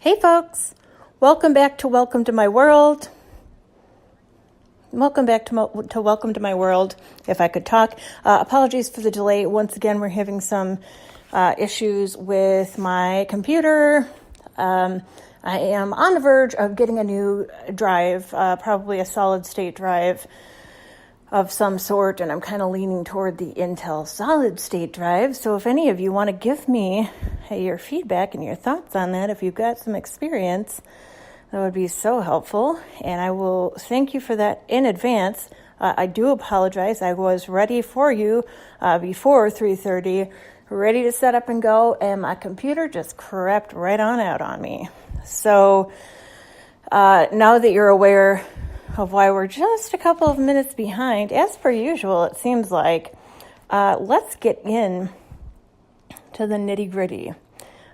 Hey folks, welcome back to Welcome to My World. Welcome back to Welcome to My World, if I could talk. Apologies for the delay. Once again, we're having some issues with my computer. I am on the verge of getting a new drive, probably a solid state drive of some sort, and I'm kind of leaning toward the Intel solid state drive. So if any of you want to give me your feedback and your thoughts on that, if you've got some experience, that would be so helpful. And I will thank you for that in advance. I do apologize. I was ready for you before 3:30, ready to set up and go, and my computer just crapped right on out on me. So now that you're aware of why we're just a couple of minutes behind, as per usual, it seems like, let's get in to the nitty-gritty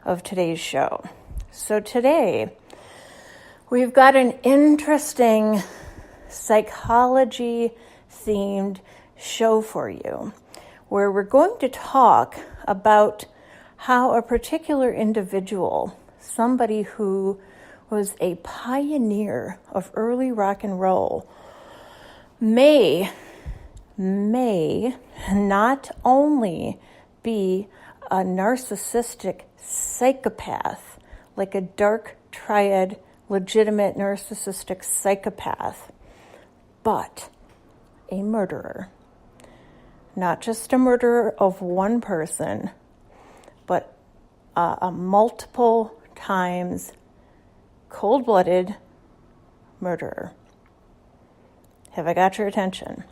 of today's show. So today, we've got an interesting psychology-themed show for you, where we're going to talk about how a particular individual, somebody who was a pioneer of early rock and roll, may not only be a narcissistic psychopath, like a dark triad, legitimate narcissistic psychopath, but a murderer. Not just a murderer of one person, but a multiple times cold-blooded murderer. Have I got your attention?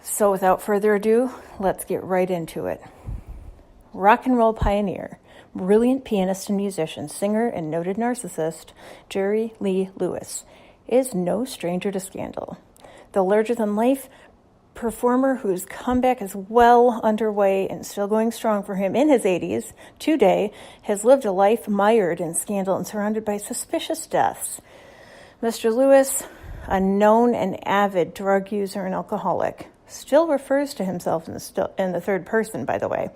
So without further ado, let's get right into it. Rock and roll pioneer, brilliant pianist and musician, singer and noted narcissist, Jerry Lee Lewis is no stranger to scandal. The larger-than-life performer whose comeback is well underway and still going strong for him in his 80s today has lived a life mired in scandal and surrounded by suspicious deaths. Mr. Lewis, a known and avid drug user and alcoholic, still refers to himself in the third person, by the way.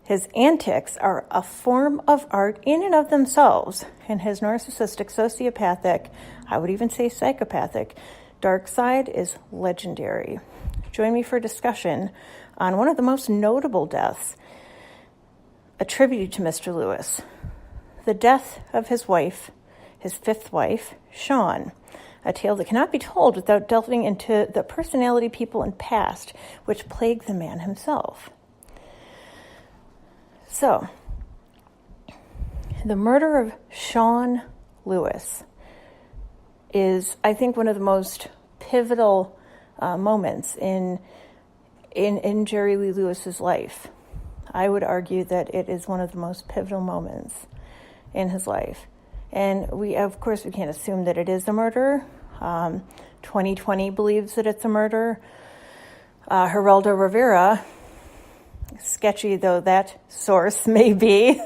His antics are a form of art in and of themselves, and his narcissistic, sociopathic, I would even say psychopathic, dark side is legendary. Join me for a discussion on one of the most notable deaths attributed to Mr. Lewis, the death of his wife, his fifth wife, Shawn, a tale that cannot be told without delving into the personality, people, and past which plagued the man himself. So, the murder of Shawn Lewis is, I think, one of the most pivotal moments in Jerry Lee Lewis's life. I would argue that it is one of the most pivotal moments in his life. And we can't assume that it is a murder. 2020 believes that it's a murder. Geraldo Rivera, sketchy though that source may be,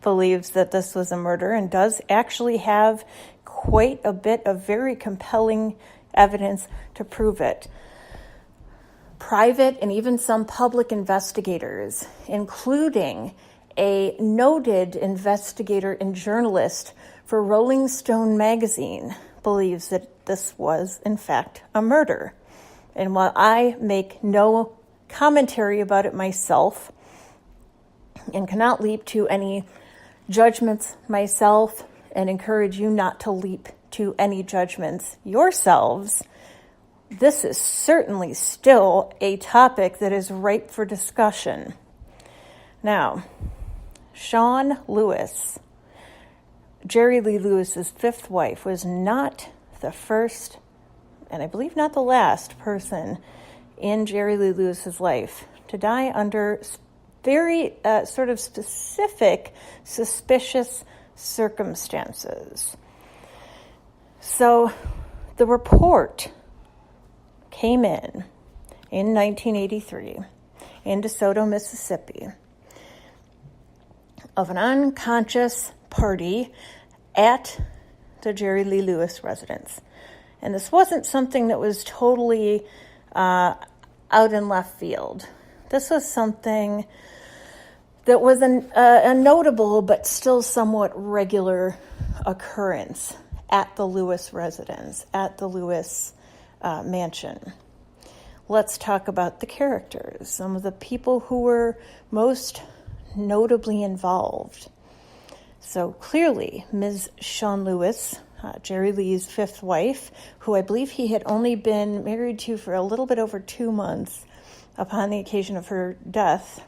believes that this was a murder and does actually have quite a bit of very compelling evidence to prove it. Private and even some public investigators, including a noted investigator and journalist for Rolling Stone magazine, believes that this was, in fact, a murder. And while I make no commentary about it myself and cannot leap to any judgments myself and encourage you not to leap to any judgments yourselves, this is certainly still a topic that is ripe for discussion. Now, Shawn Lewis, Jerry Lee Lewis's fifth wife, was not the first, and I believe not the last person in Jerry Lee Lewis's life to die under very sort of specific, suspicious circumstances. So the report came in 1983 in DeSoto, Mississippi, of an unconscious party at the Jerry Lee Lewis residence. And this wasn't something that was totally out in left field. This was something that was a notable but still somewhat regular occurrence at the Lewis residence, at the Lewis mansion. Let's talk about the characters, some of the people who were most notably involved. So clearly, Ms. Shawn Lewis, Jerry Lee's fifth wife, who I believe he had only been married to for a little bit over 2 months upon the occasion of her death,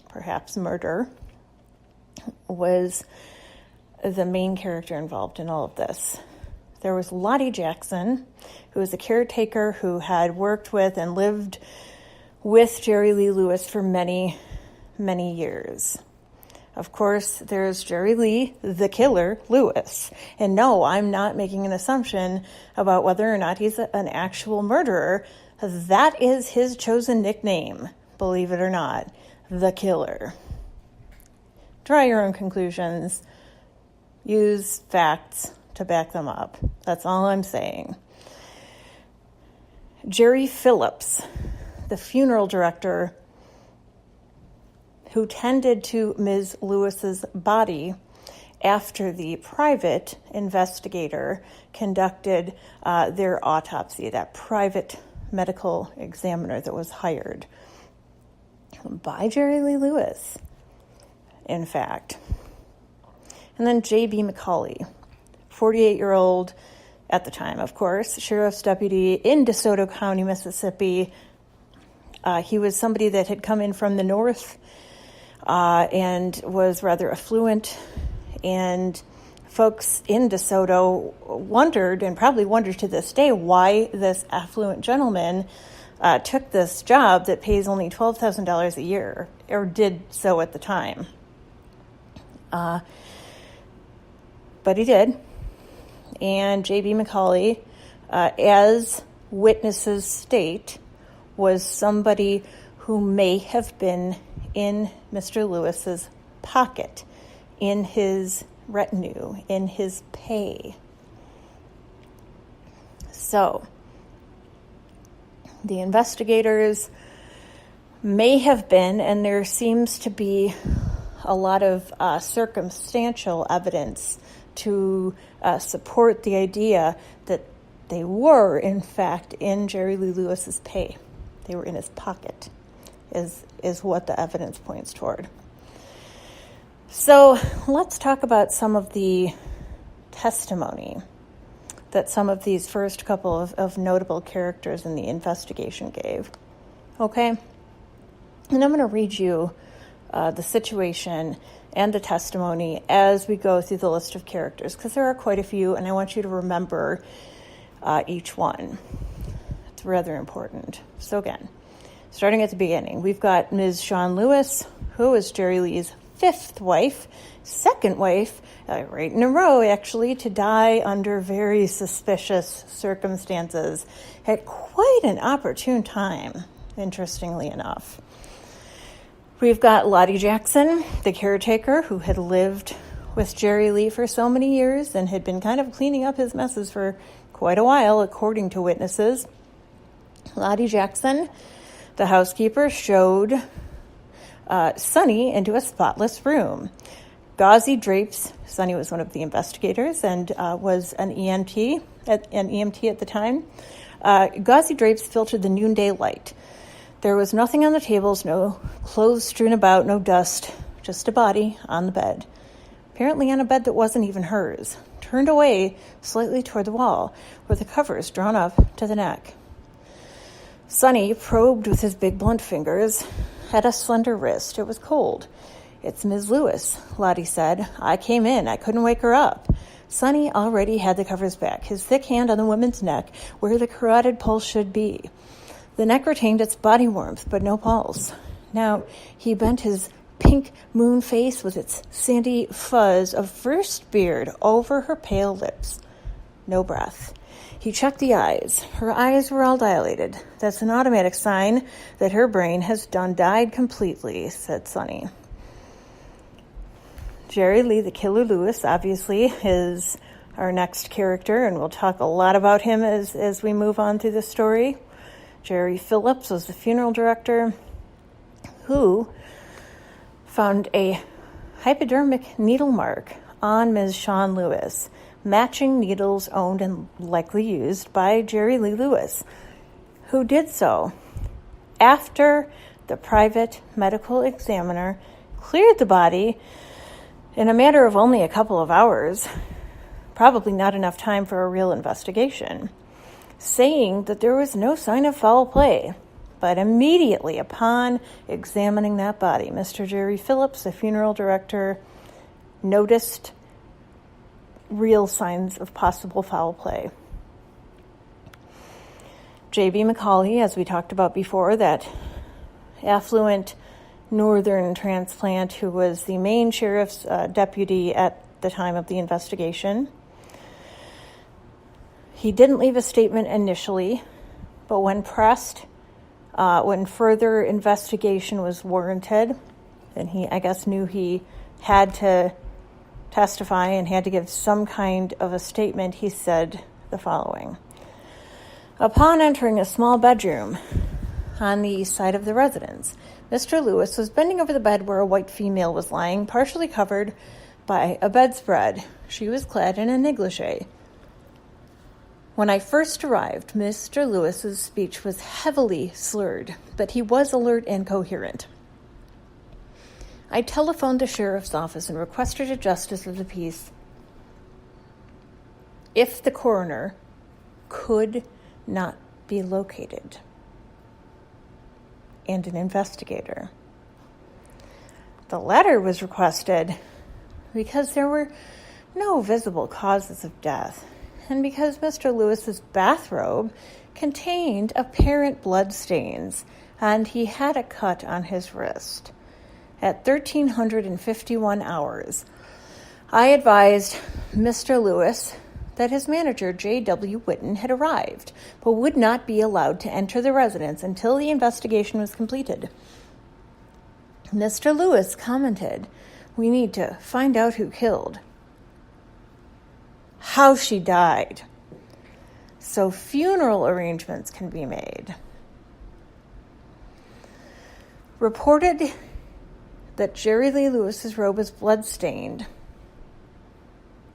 perhaps murder, was the main character involved in all of this. There was Lottie Jackson, who was a caretaker who had worked with and lived with Jerry Lee Lewis for many, many years. Of course, there's Jerry Lee, the killer, Lewis. And no, I'm not making an assumption about whether or not he's an actual murderer. That is his chosen nickname, believe it or not, the killer. Draw your own conclusions. Use facts to back them up. That's all I'm saying. Jerry Phillips, the funeral director who tended to Ms. Lewis's body after the private investigator conducted their autopsy, that private medical examiner that was hired by Jerry Lee Lewis, in fact. And then J.B. McCauley, 48-year-old at the time, of course, sheriff's deputy in DeSoto County, Mississippi. He was somebody that had come in from the north and was rather affluent, and folks in DeSoto wondered, and probably wonder to this day, why this affluent gentleman took this job that pays only $12,000 a year, or did so at the time. But he did. And J.B. McCauley, as witnesses state, was somebody who may have been in Mr. Lewis's pocket, in his retinue, in his pay. So, the investigators may have been, and there seems to be a lot of circumstantial evidence to support the idea that they were, in fact, in Jerry Lee Lewis's pay. They were in his pocket, is what the evidence points toward. So let's talk about some of the testimony that some of these first couple of notable characters in the investigation gave. Okay? And I'm going to read you the situation and the testimony as we go through the list of characters, because there are quite a few, and I want you to remember each one. It's rather important. So again, starting at the beginning, we've got Ms. Shawn Lewis, who is Jerry Lee's fifth wife, second wife, right in a row, actually, to die under very suspicious circumstances at quite an opportune time, interestingly enough. We've got Lottie Jackson, the caretaker, who had lived with Jerry Lee for so many years and had been kind of cleaning up his messes for quite a while, according to witnesses. Lottie Jackson, the housekeeper, showed Sonny into a spotless room. Gauzy drapes, Sonny was one of the investigators and was an EMT at the time. Gauzy drapes filtered the noonday light. There was nothing on the tables, no clothes strewn about, no dust, just a body on the bed. Apparently on a bed that wasn't even hers, turned away slightly toward the wall, with the covers drawn up to the neck. Sonny probed with his big blunt fingers, had a slender wrist. It was cold. "It's Ms. Lewis," Lottie said. "I came in. I couldn't wake her up." Sonny already had the covers back, his thick hand on the woman's neck where the carotid pulse should be. The neck retained its body warmth, but no pulse. Now he bent his pink moon face with its sandy fuzz of first beard over her pale lips. No breath. He checked the eyes. Her eyes were all dilated. "That's an automatic sign that her brain has died completely," said Sonny. Jerry Lee, the killer Lewis, obviously, is our next character, and we'll talk a lot about him as we move on through the story. Jerry Phillips was the funeral director who found a hypodermic needle mark on Ms. Shawn Lewis, matching needles owned and likely used by Jerry Lee Lewis, who did so after the private medical examiner cleared the body in a matter of only a couple of hours, probably not enough time for a real investigation, saying that there was no sign of foul play. But immediately upon examining that body, Mr. Jerry Phillips, the funeral director, noticed real signs of possible foul play. J.B. McCauley, as we talked about before, that affluent northern transplant who was the main sheriff's deputy at the time of the investigation, he didn't leave a statement initially, but when pressed, when further investigation was warranted, and he, I guess, knew he had to testify and had to give some kind of a statement, he said the following. Upon entering a small bedroom on the east side of the residence, Mr. Lewis was bending over the bed where a white female was lying, partially covered by a bedspread. She was clad in a negligee. When I first arrived, Mr. Lewis's speech was heavily slurred, but he was alert and coherent. I telephoned the sheriff's office and requested a justice of the peace if the coroner could not be located, and an investigator. The latter was requested because there were no visible causes of death, and because Mr. Lewis's bathrobe contained apparent blood stains, and he had a cut on his wrist. At 1351 hours, I advised Mr. Lewis that his manager, J.W. Witten, had arrived, but would not be allowed to enter the residence until the investigation was completed. Mr. Lewis commented, "We need to find out who killed, how she died, so funeral arrangements can be made." Reported that Jerry Lee Lewis's robe was blood-stained,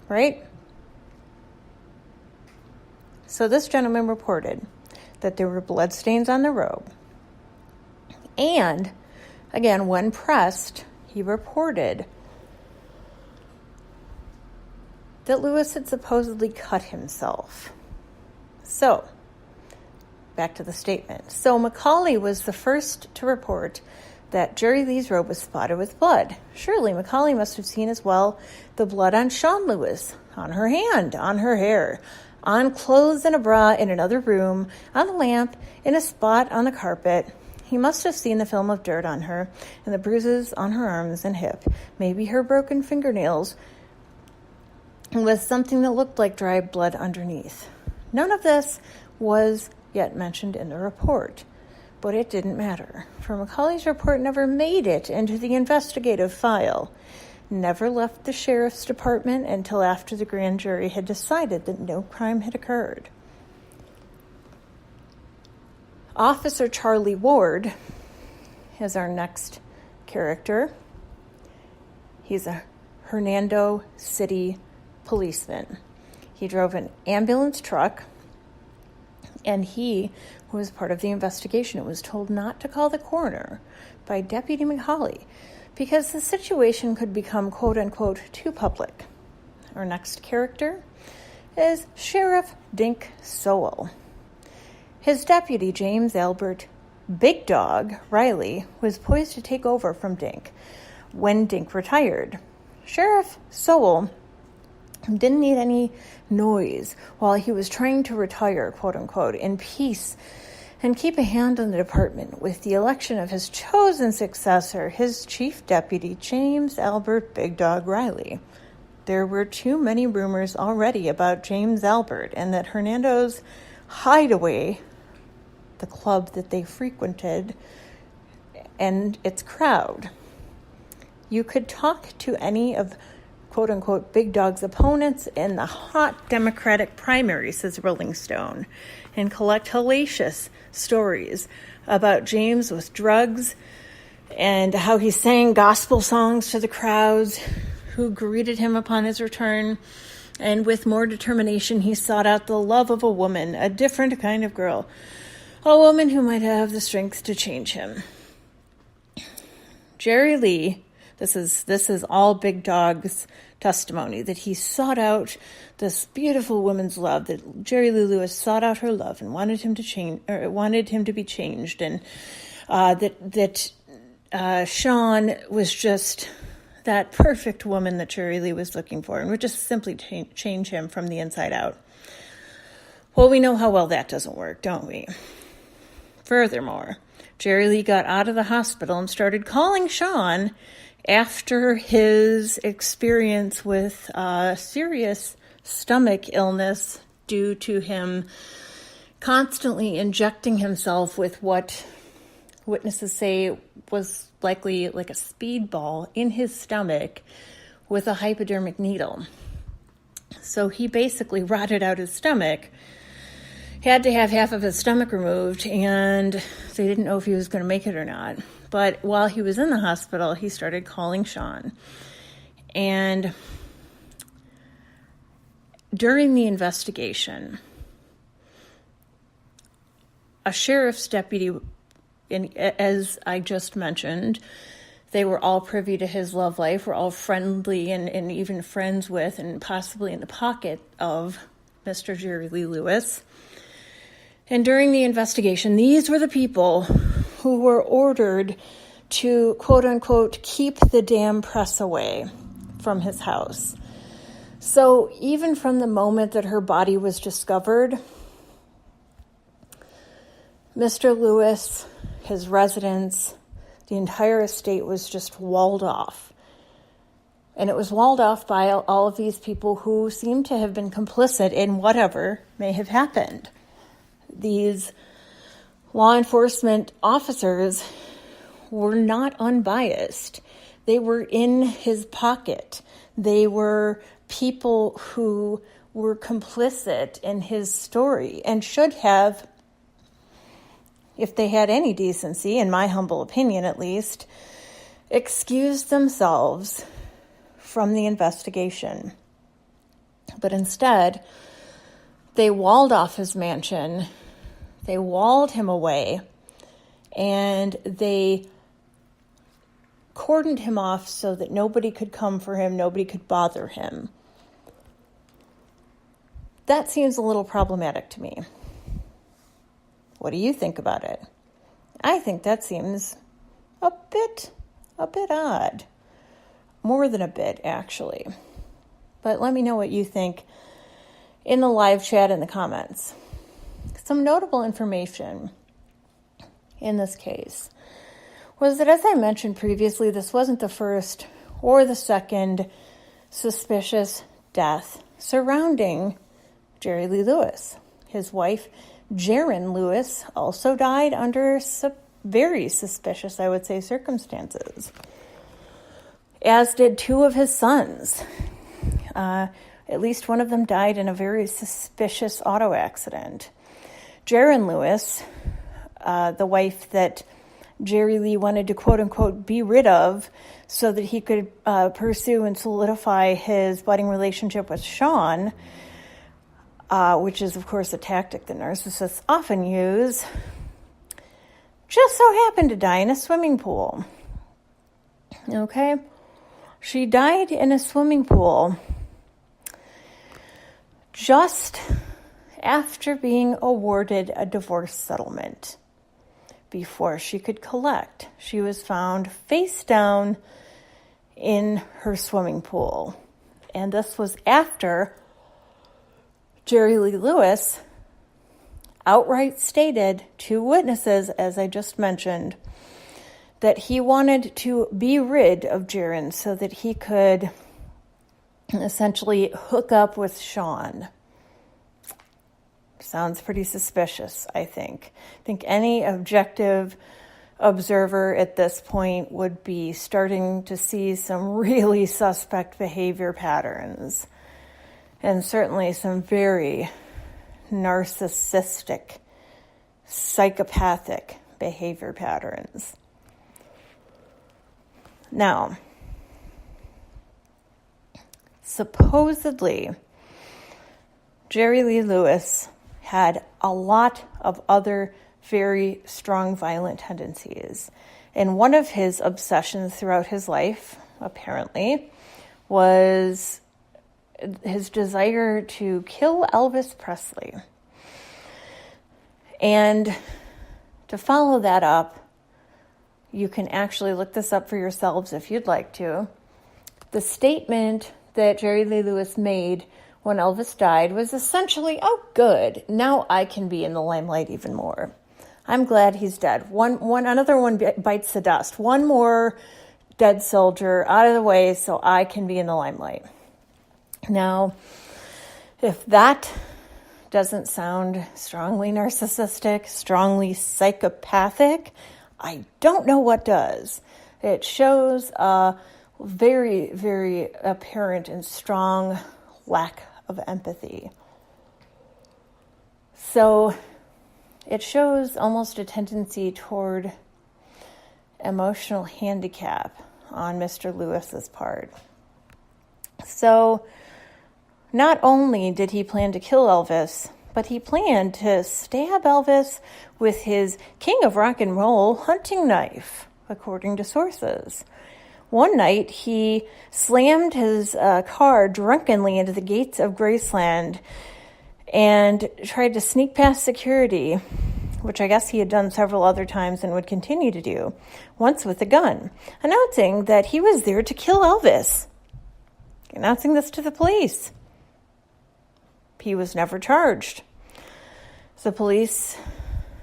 right? So this gentleman reported that there were bloodstains on the robe. And, again, when pressed, he reported that Lewis had supposedly cut himself. So, back to the statement. So McCauley was the first to report that Jerry Lee's robe was spotted with blood. Surely McCauley must have seen as well the blood on Shawn Lewis, on her hand, on her hair, on clothes and a bra in another room, on the lamp, in a spot on the carpet. He must have seen the film of dirt on her and the bruises on her arms and hip, maybe her broken fingernails, with something that looked like dried blood underneath. None of this was yet mentioned in the report, but it didn't matter, for McCauley's report never made it into the investigative file, never left the sheriff's department until after the grand jury had decided that no crime had occurred. Officer Charlie Ward is our next character. He's a Hernando City policeman. He drove an ambulance truck, and he was part of the investigation. It was told not to call the coroner by Deputy McCauley because the situation could become, quote-unquote, too public. Our next character is Sheriff Dink Sowell. His deputy, James Albert Big Dog Riley, was poised to take over from Dink when Dink retired. Sheriff Sowell didn't need any noise while he was trying to retire, quote-unquote, in peace and keep a hand on the department with the election of his chosen successor, his chief deputy, James Albert Big Dog Riley. There were too many rumors already about James Albert and that Hernando's Hideaway, the club that they frequented, and its crowd. You could talk to any of quote-unquote Big Dog's opponents in the hot Democratic primary, says Rolling Stone, and collect hellacious stories about James with drugs and how he sang gospel songs to the crowds who greeted him upon his return. And with more determination, he sought out the love of a woman, a different kind of girl, a woman who might have the strength to change him. Jerry Lee, this is all Big Dog's testimony, that he sought out this beautiful woman's love, that Jerry Lee Lewis sought out her love and wanted him to change, or wanted him to be changed, and that Shawn was just that perfect woman that Jerry Lee was looking for, and would just simply change him from the inside out. Well, we know how well that doesn't work, don't we? Furthermore, Jerry Lee got out of the hospital and started calling Shawn after his experience with serious stomach illness due to him constantly injecting himself with what witnesses say was likely like a speedball in his stomach with a hypodermic needle. So he basically rotted out his stomach, had to have half of his stomach removed, and they didn't know if he was going to make it or not. But while he was in the hospital, he started calling Shawn. And during the investigation, a sheriff's deputy, as I just mentioned, they were all privy to his love life, were all friendly and even friends with and possibly in the pocket of Mr. Jerry Lee Lewis. And during the investigation, these were the people who were ordered to, quote unquote, keep the damn press away from his house. So even from the moment that her body was discovered, Mr. Lewis, his residence, the entire estate was just walled off. And it was walled off by all of these people who seemed to have been complicit in whatever may have happened. These law enforcement officers were not unbiased. They were in his pocket. They were people who were complicit in his story and should have, if they had any decency, in my humble opinion at least, excused themselves from the investigation. But instead, they walled off his mansion, they walled him away, and they cordoned him off so that nobody could come for him, nobody could bother him. That seems a little problematic to me. What do you think about it? I think that seems a bit odd. More than a bit, actually. But let me know what you think in the live chat in the comments. Some notable information in this case was that, as I mentioned previously, this wasn't the first or the second suspicious death surrounding Jerry Lee Lewis. His wife, Jaren Lewis, also died under very suspicious, I would say, circumstances, as did two of his sons. At least one of them died in a very suspicious auto accident. Jaren Lewis, the wife that Jerry Lee wanted to, quote-unquote, be rid of so that he could pursue and solidify his budding relationship with Shawn, which is, of course, a tactic that narcissists often use, just so happened to die in a swimming pool. Okay? She died in a swimming pool just after being awarded a divorce settlement. Before she could collect, she was found face down in her swimming pool. And this was after Jerry Lee Lewis outright stated to witnesses, as I just mentioned, that he wanted to be rid of Jaren so that he could essentially hook up with Shawn. Sounds pretty suspicious, I think. I think any objective observer at this point would be starting to see some really suspect behavior patterns, and certainly some very narcissistic, psychopathic behavior patterns. Now, supposedly, Jerry Lee Lewis had a lot of other very strong violent tendencies. And one of his obsessions throughout his life, apparently, was his desire to kill Elvis Presley. And to follow that up, you can actually look this up for yourselves if you'd like to. The statement that Jerry Lee Lewis made when Elvis died was essentially, oh, good, now I can be in the limelight even more. I'm glad he's dead. Another one bites the dust. One more dead soldier out of the way so I can be in the limelight. Now, if that doesn't sound strongly narcissistic, strongly psychopathic, I don't know what does. It shows a very, very apparent and strong lack of empathy. So it shows almost a tendency toward emotional handicap on Mr. Lewis's part. So not only did he plan to kill Elvis, but he planned to stab Elvis with his King of Rock and Roll hunting knife, according to sources. One night, he slammed his car drunkenly into the gates of Graceland and tried to sneak past security, which I guess he had done several other times and would continue to do, once with a gun, announcing that he was there to kill Elvis, announcing this to the police. He was never charged. The police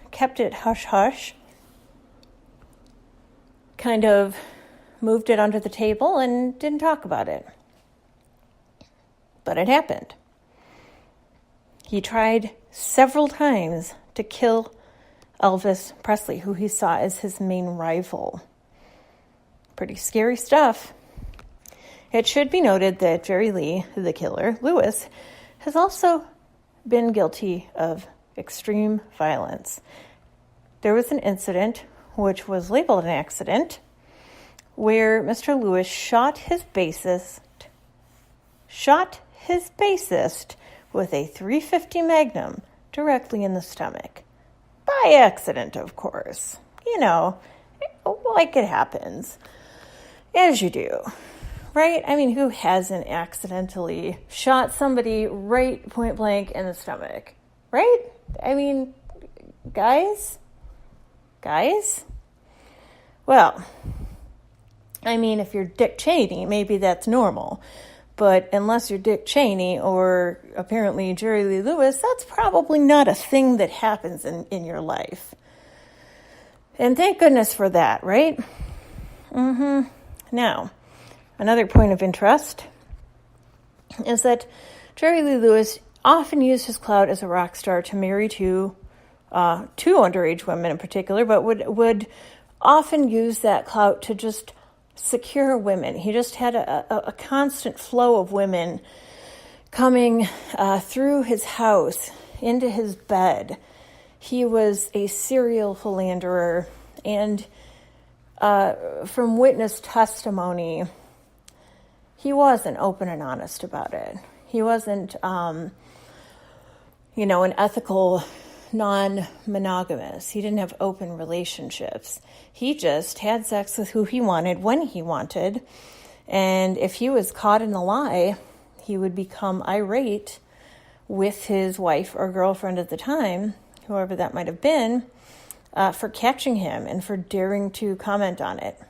kept it hush-hush, kind of moved it under the table and didn't talk about it. But it happened. He tried several times to kill Elvis Presley, who he saw as his main rival. Pretty scary stuff. It should be noted that Jerry Lee, the killer, Lewis, has also been guilty of extreme violence. There was an incident, which was labeled an accident, where Mr. Lewis shot his bassist with a .350 Magnum directly in the stomach. By accident, of course. You know, like it happens. As you do. Right? I mean, who hasn't accidentally shot somebody right point blank in the stomach? Right? I mean, guys? Well, I mean, if you're Dick Cheney, maybe that's normal. But unless you're Dick Cheney or apparently Jerry Lee Lewis, that's probably not a thing that happens in your life. And thank goodness for that, right? Now, another point of interest is that Jerry Lee Lewis often used his clout as a rock star to marry two underage women in particular, but would often use that clout to just secure women. He just had a constant flow of women coming through his house, into his bed. He was a serial philanderer, and from witness testimony, he wasn't open and honest about it. He wasn't, an ethical non-monogamous. He didn't have open relationships. He just had sex with who he wanted when he wanted. And if he was caught in a lie, he would become irate with his wife or girlfriend at the time, whoever that might have been, for catching him and for daring to comment on it.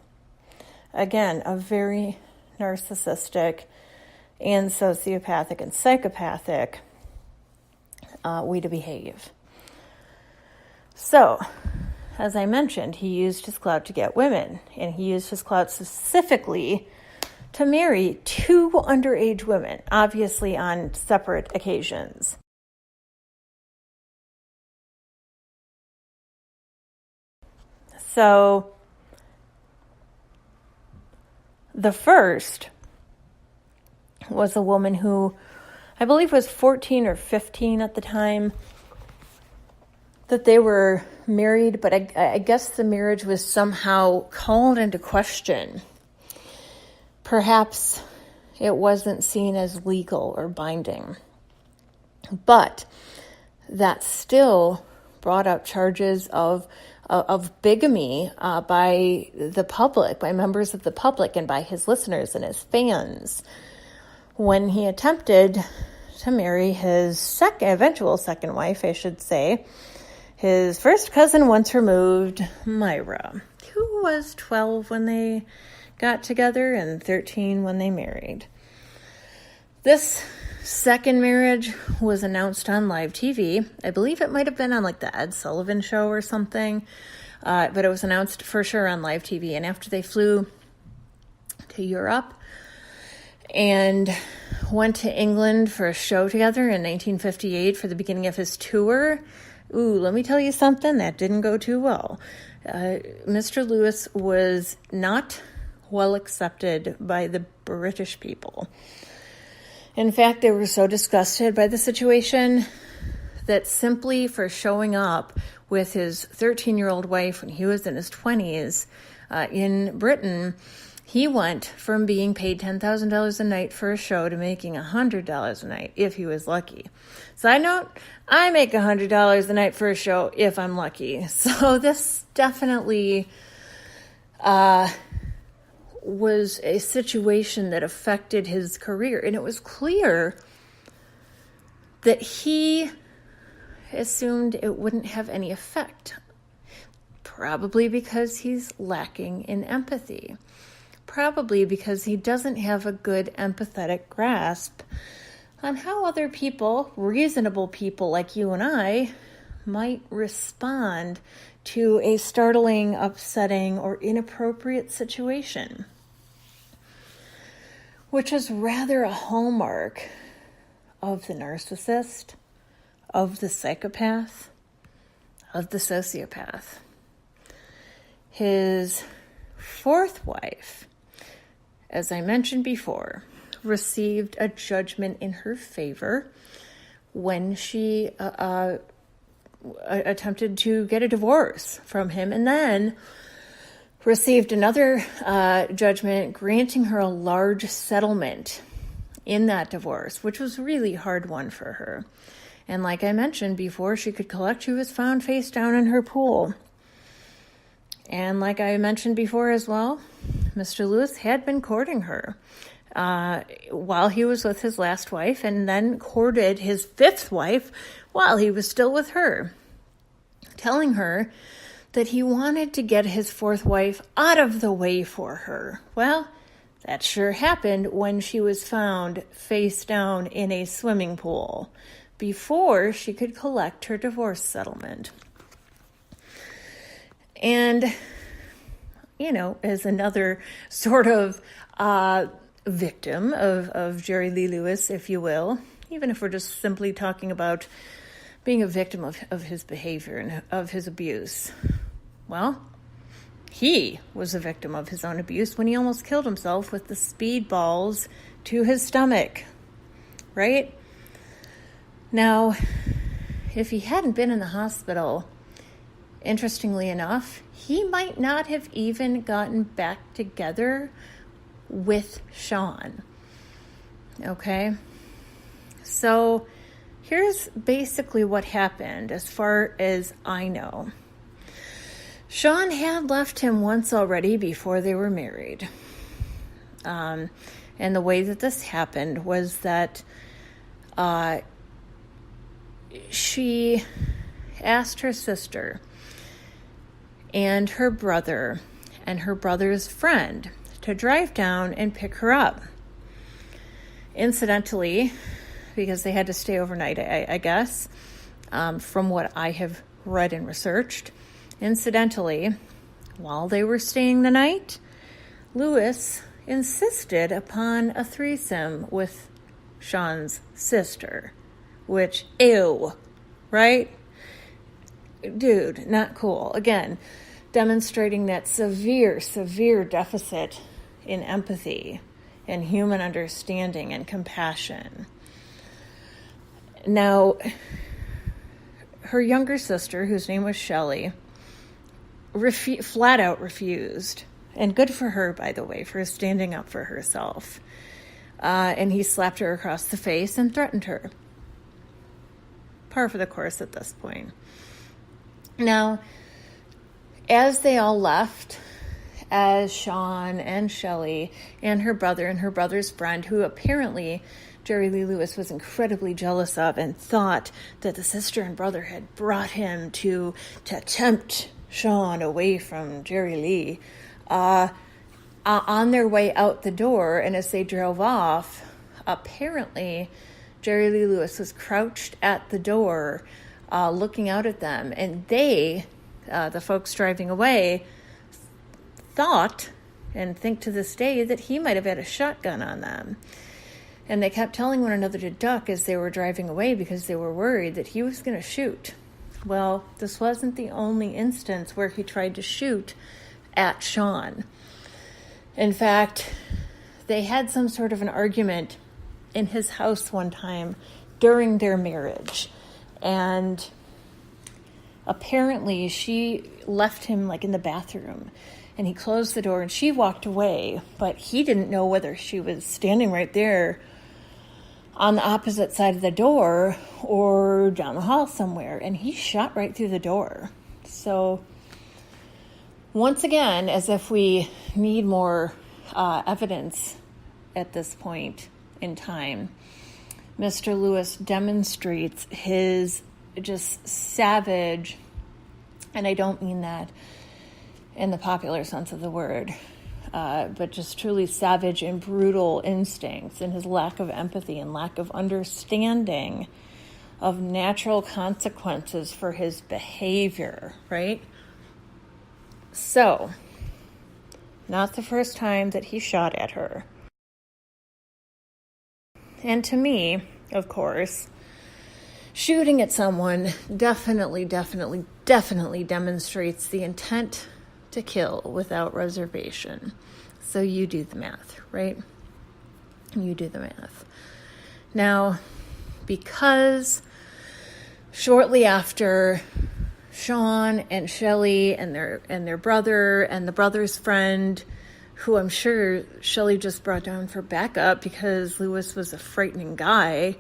Again, a very narcissistic and sociopathic and psychopathic way to behave. So, as I mentioned, he used his clout to get women, and he used his clout specifically to marry two underage women, obviously on separate occasions. So, the first was a woman who I believe was 14 or 15 at the time that they were married, but I guess the marriage was somehow called into question perhaps it wasn't seen as legal or binding. But that still brought up charges of bigamy by the public, by members of the public, and by his listeners and his fans, when he attempted to marry his eventual second wife, I should say, his first cousin once removed, Myra, who was 12 when they got together and 13 when they married. This second marriage was announced on live TV. I believe it might have been on like the Ed Sullivan Show or something, but it was announced for sure on live TV. And after they flew to Europe and went to England for a show together in 1958 for the beginning of his tour, let me tell you something, that didn't go too well. Mr. Lewis was not well accepted by the British people. In fact, they were so disgusted by the situation that simply for showing up with his 13-year-old wife when he was in his 20s in Britain, he went from being paid $10,000 a night for a show to making $100 a night if he was lucky. Side note, I make $100 a night for a show if I'm lucky. So this definitely was a situation that affected his career. And it was clear that he assumed it wouldn't have any effect. Probably because he's lacking in empathy. Probably because he doesn't have a good empathetic grasp on how other people, reasonable people like you and I, might respond to a startling, upsetting, or inappropriate situation. Which is rather a hallmark of the narcissist, of the psychopath, of the sociopath. His fourth wife, as I mentioned before, received a judgment in her favor when she attempted to get a divorce from him, and then received another judgment granting her a large settlement in that divorce, which was a really hard one for her. And like I mentioned before, she could collect, she was found face down in her pool. And like I mentioned before as well, Mr. Lewis had been courting her while he was with his last wife, and then courted his fifth wife while he was still with her, telling her that he wanted to get his fourth wife out of the way for her. Well, that sure happened when she was found face down in a swimming pool before she could collect her divorce settlement. And, as another sort of victim of Jerry Lee Lewis, if you will, even if we're just simply talking about being a victim of his behavior and of his abuse. Well, he was a victim of his own abuse when he almost killed himself with the speedballs to his stomach, right? Now, if he hadn't been in the hospital, interestingly enough, he might not have even gotten back together with Shawn. Okay? So here's basically what happened as far as I know. Shawn had left him once already before they were married. And the way that this happened was that she asked her sister and her brother and her brother's friend to drive down and pick her up. Incidentally, because they had to stay overnight, I guess, from what I have read and researched. Incidentally, while they were staying the night, Lewis insisted upon a threesome with Shawn's sister, which, ew, right? Dude, not cool. Again, demonstrating that severe deficit in empathy and human understanding and compassion. Now, her younger sister, whose name was Shelley, flat out refused And good for her, by the way, for standing up for herself. And he slapped her across the face and threatened her. Par for the course at this point. Now, as they all left, as Shawn and Shelley and her brother and her brother's friend, who apparently Jerry Lee Lewis was incredibly jealous of and thought that the sister and brother had brought him to tempt Shawn away from Jerry Lee, on their way out the door, and as they drove off, apparently Jerry Lee Lewis was crouched at the door, looking out at them, and they, the folks driving away, thought and think to this day that he might have had a shotgun on them. And they kept telling one another to duck as they were driving away because they were worried that he was going to shoot. Well, this wasn't the only instance where he tried to shoot at Shawn. In fact, they had some sort of an argument in his house one time during their marriage. And apparently she left him like in the bathroom, and he closed the door and she walked away, but he didn't know whether she was standing right there on the opposite side of the door or down the hall somewhere, and he shot right through the door. So once again, as if we need more evidence at this point in time, Mr. Lewis demonstrates his just savage, and I don't mean that in the popular sense of the word, but just truly savage and brutal instincts, and his lack of empathy and lack of understanding of natural consequences for his behavior, right? So, not the first time that he shot at her. And to me, of course, shooting at someone definitely demonstrates the intent to kill without reservation. So you do the math, right? You do the math. Now, because shortly after Shawn and Shelley and their brother and the brother's friend, who I'm sure Shelley just brought down for backup because Lewis was a frightening guy.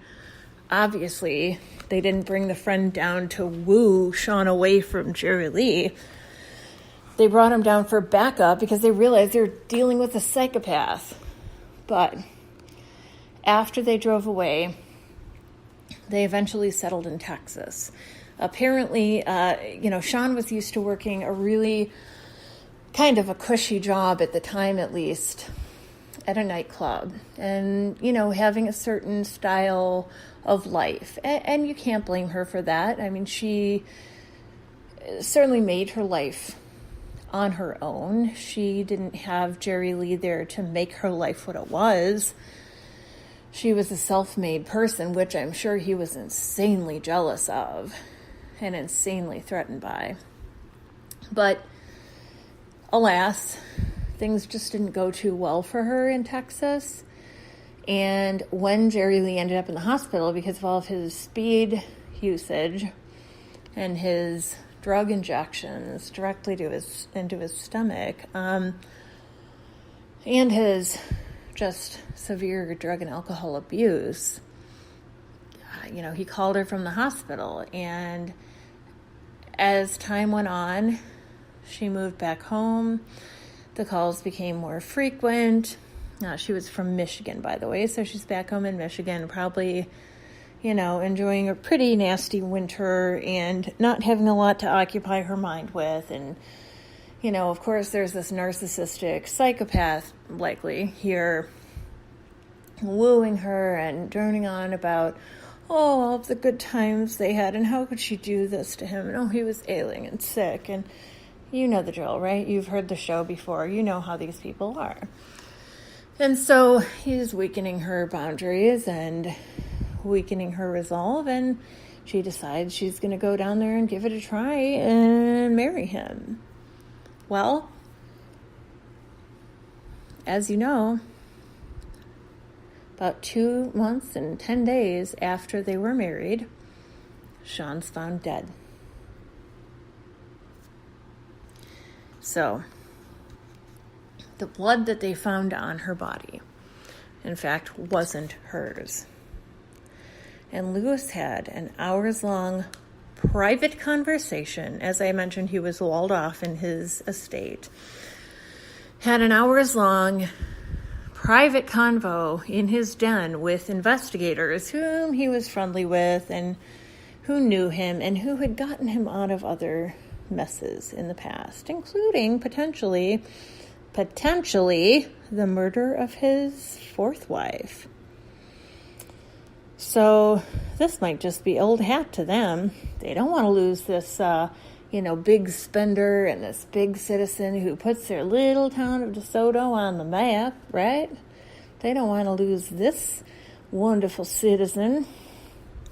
Obviously, they didn't bring the friend down to woo Shawn away from Jerry Lee. They brought him down for backup because they realized they were dealing with a psychopath. But after they drove away, they eventually settled in Texas. Apparently, Shawn was used to working a really kind of a cushy job at the time, at least, at a nightclub. And, having a certain style of life. And you can't blame her for that. I mean, she certainly made her life on her own. She didn't have Jerry Lee there to make her life what it was. She was a self-made person, which I'm sure he was insanely jealous of and insanely threatened by. But alas, things just didn't go too well for her in Texas. And when Jerry Lee ended up in the hospital because of all of his speed usage and his drug injections directly into his stomach, and his just severe drug and alcohol abuse, he called her from the hospital. And as time went on, she moved back home. The calls became more frequent. She was from Michigan, by the way, so she's back home in Michigan, probably, enjoying a pretty nasty winter and not having a lot to occupy her mind with. And, of course, there's this narcissistic psychopath, likely, here wooing her and droning on about, all of the good times they had and how could she do this to him, and he was ailing and sick, and you know the drill, right? You've heard the show before. You know how these people are. And so he's weakening her boundaries and weakening her resolve, and she decides she's going to go down there and give it a try and marry him. Well, as you know, about 2 months and 10 days after they were married, Shawn's found dead. So, the blood that they found on her body, in fact, wasn't hers. And Lewis had an hours-long private conversation. As I mentioned, he was walled off in his estate. Had an hours-long private convo in his den with investigators whom he was friendly with and who knew him and who had gotten him out of other messes in the past, including potentially the murder of his fourth wife. So this might just be old hat to them. They don't want to lose this, big spender and this big citizen who puts their little town of DeSoto on the map, right? They don't want to lose this wonderful citizen.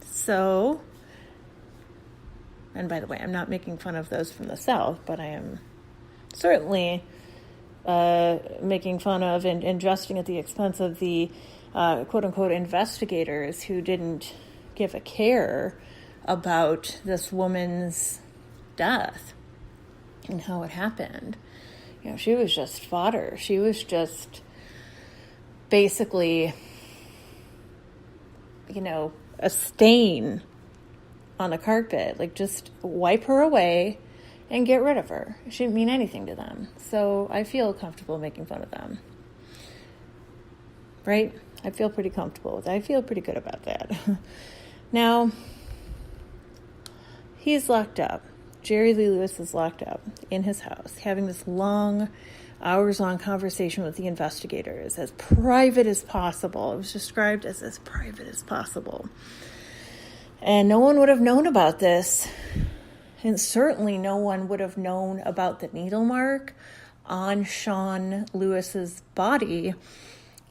So, and by the way, I'm not making fun of those from the South, but I am certainly making fun of and jesting at the expense of the quote-unquote investigators who didn't give a care about this woman's death and how it happened. She was just fodder. She was just basically, a stain on the carpet. Like, just wipe her away and get rid of her. She didn't mean anything to them. So I feel comfortable making fun of them. Right? I feel pretty comfortable with that. I feel pretty good about that. Now, he's locked up. Jerry Lee Lewis is locked up in his house, having this long, hours-long conversation with the investigators, as private as possible. It was described as private as possible. And no one would have known about this. And certainly no one would have known about the needle mark on Shawn Lewis's body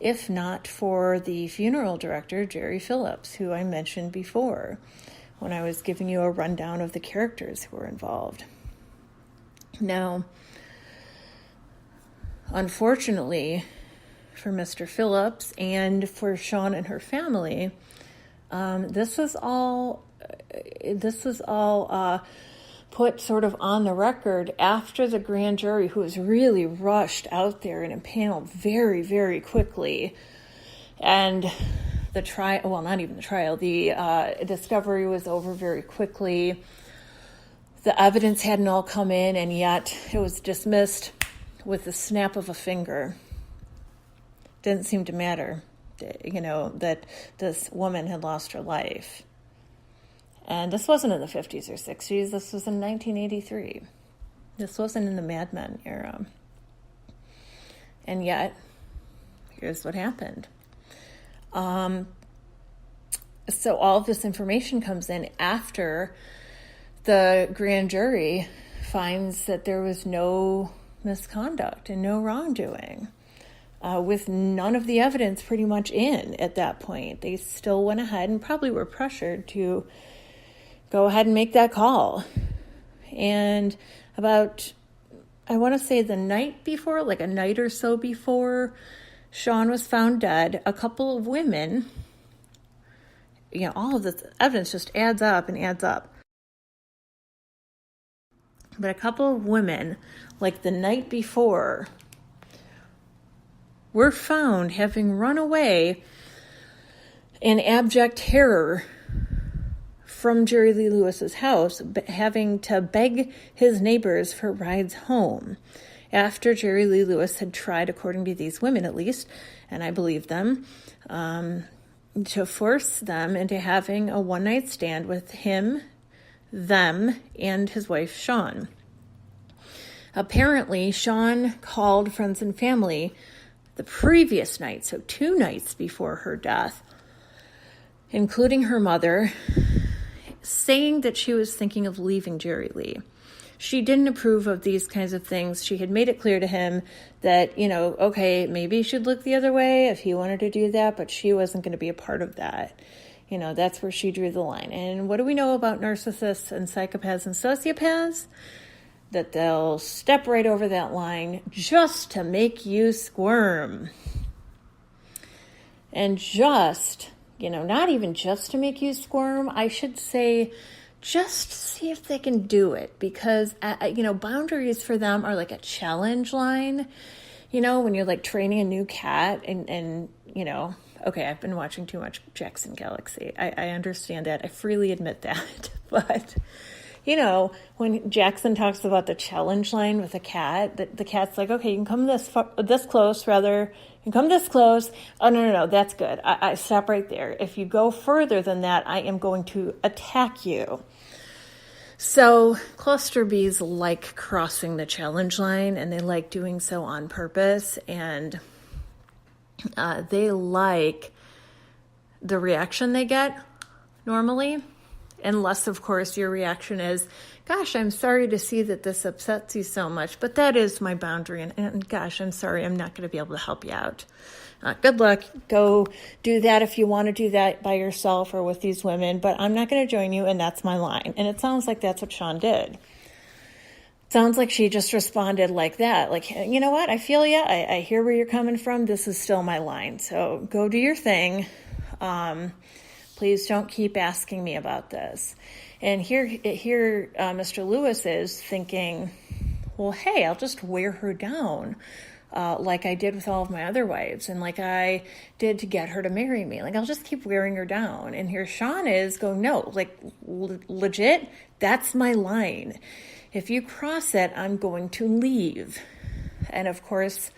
if not for the funeral director, Jerry Phillips, who I mentioned before when I was giving you a rundown of the characters who were involved. Now, unfortunately for Mr. Phillips and for Shawn and her family, this was all put sort of on the record after the grand jury, who was really rushed out there and impaneled very, very quickly. And the trial, well, not even the trial, the discovery was over very quickly. The evidence hadn't all come in, and yet it was dismissed with the snap of a finger. Didn't seem to matter, that this woman had lost her life. And this wasn't in the 50s or 60s. This was in 1983. This wasn't in the Mad Men era. And yet, here's what happened. So all of this information comes in after the grand jury finds that there was no misconduct and no wrongdoing, with none of the evidence pretty much in at that point. They still went ahead and probably were pressured to go ahead and make that call. And about, I want to say the night before, like a night or so before Shawn was found dead, a couple of women, all of this evidence just adds up and adds up. But a couple of women, like the night before, were found having run away in abject terror from Jerry Lee Lewis's house, having to beg his neighbors for rides home after Jerry Lee Lewis had tried, according to these women at least, and I believe them, to force them into having a one-night stand with him, them, and his wife, Shawn. Apparently, Shawn called friends and family the previous night, so 2 nights before her death, including her mother, saying that she was thinking of leaving Jerry Lee. She didn't approve of these kinds of things. She had made it clear to him that, okay, maybe he should look the other way if he wanted to do that, but she wasn't going to be a part of that. That's where she drew the line. And what do we know about narcissists and psychopaths and sociopaths? That they'll step right over that line just to make you squirm. And just, not even just to make you squirm, I should say, just see if they can do it. Because, boundaries for them are like a challenge line. when you're like training a new cat and okay, I've been watching too much Jackson Galaxy. I understand that. I freely admit that. But, when Jackson talks about the challenge line with a cat, the cat's like, okay, you can come this close, rather. You can come this close. Oh, no, that's good. I stop right there. If you go further than that, I am going to attack you. So cluster Bs like crossing the challenge line, and they like doing so on purpose, and they like the reaction they get normally, unless, of course, your reaction is, gosh, I'm sorry to see that this upsets you so much, but that is my boundary, and gosh, I'm sorry, I'm not going to be able to help you out. Good luck. Go do that if you want to do that by yourself or with these women, but I'm not going to join you, and that's my line. And it sounds like that's what Shawn did. Sounds like she just responded like that. Like, you know what? I feel you. I hear where you're coming from. This is still my line. So go do your thing. Please don't keep asking me about this. And here, Mr. Lewis is thinking, well, hey, I'll just wear her down. Like I did with all of my other wives, and like I did to get her to marry me. Like, I'll just keep wearing her down. And here Shawn is going, no, like legit, that's my line. If you cross it, I'm going to leave. And of course,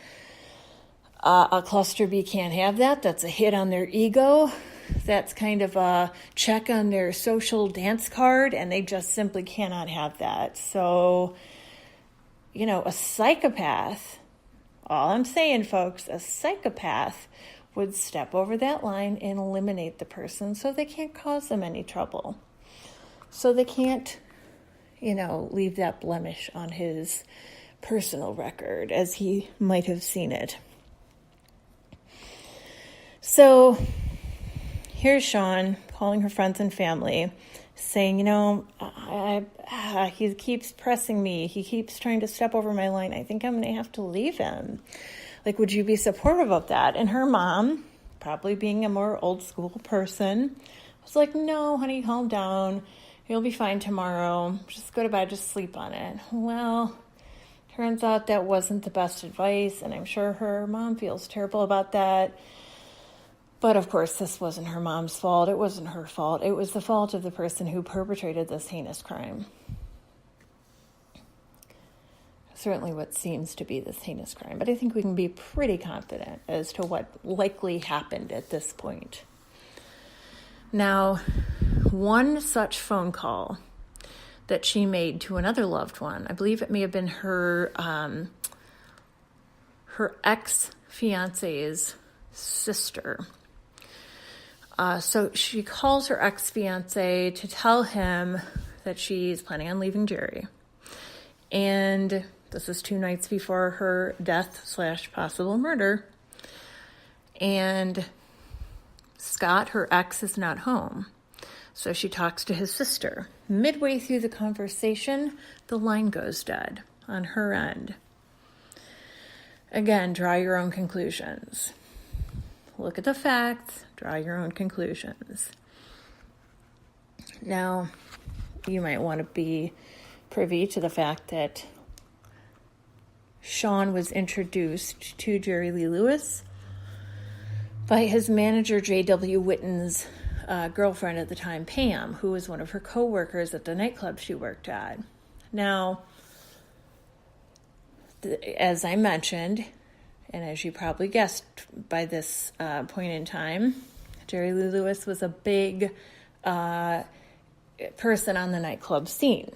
a cluster B can't have that. That's a hit on their ego. That's kind of a check on their social dance card, and they just simply cannot have that. So, a psychopath, all I'm saying, folks, a psychopath would step over that line and eliminate the person so they can't cause them any trouble. So they can't, leave that blemish on his personal record as he might have seen it. So here's Shawn calling her friends and family, saying, he keeps pressing me. He keeps trying to step over my line. I think I'm going to have to leave him. Like, would you be supportive of that? And her mom, probably being a more old school person, was like, no, honey, calm down. You'll be fine tomorrow. Just go to bed, just sleep on it. Well, turns out that wasn't the best advice, and I'm sure her mom feels terrible about that. But of course, this wasn't her mom's fault. It wasn't her fault. It was the fault of the person who perpetrated this heinous crime. Certainly what seems to be this heinous crime. But I think we can be pretty confident as to what likely happened at this point. Now, one such phone call that she made to another loved one, I believe it may have been her ex-fiance's sister. So she calls her ex-fiance to tell him that she's planning on leaving Jerry. And this is 2 nights before her death / possible murder. And Scott, her ex, is not home. So she talks to his sister. Midway through the conversation, the line goes dead on her end. Again, draw your own conclusions. Look at the facts, draw your own conclusions. Now, you might want to be privy to the fact that Shawn was introduced to Jerry Lee Lewis by his manager, J.W. Witten's girlfriend at the time, Pam, who was one of her co-workers at the nightclub she worked at. Now, as I mentioned, and as you probably guessed by this point in time, Jerry Lee Lewis was a big person on the nightclub scene,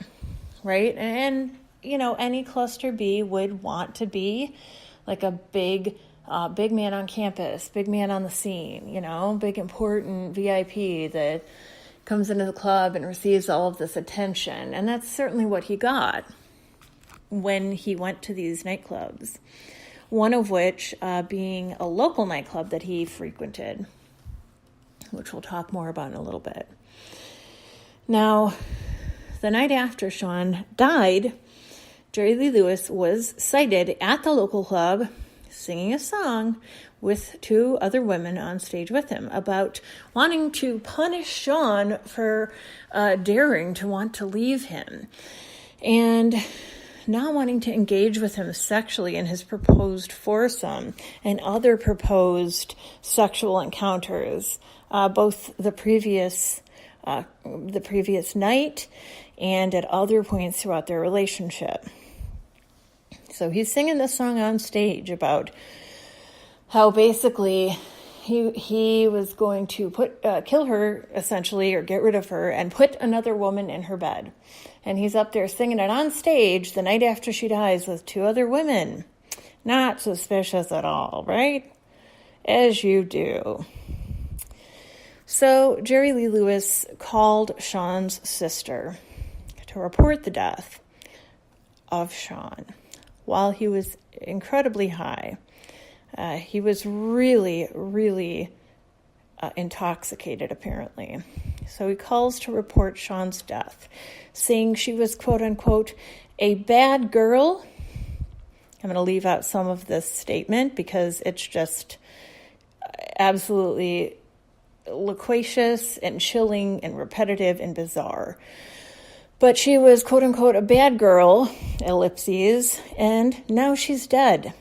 right? And any cluster B would want to be like a big man on campus, big man on the scene, big important VIP that comes into the club and receives all of this attention. And that's certainly what he got when he went to these nightclubs. One of which being a local nightclub that he frequented, which we'll talk more about in a little bit. Now, the night after Shawn died, Jerry Lee Lewis was sighted at the local club singing a song with 2 other women on stage with him about wanting to punish Shawn for daring to want to leave him. And not wanting to engage with him sexually in his proposed foursome and other proposed sexual encounters, both the previous night and at other points throughout their relationship. So he's singing this song on stage about how basically he was going to kill her, essentially, or get rid of her, and put another woman in her bed. And he's up there singing it on stage the night after she dies with two other women. Not suspicious at all, right? As you do. So Jerry Lee Lewis called Shawn's sister to report the death of Shawn while he was incredibly high. He was really, really intoxicated, apparently. So he calls to report Shawn's death, saying she was, quote unquote, a bad girl. I'm going to leave out some of this statement because it's just absolutely loquacious and chilling and repetitive and bizarre. But she was, quote unquote, a bad girl, ellipses, and now she's dead.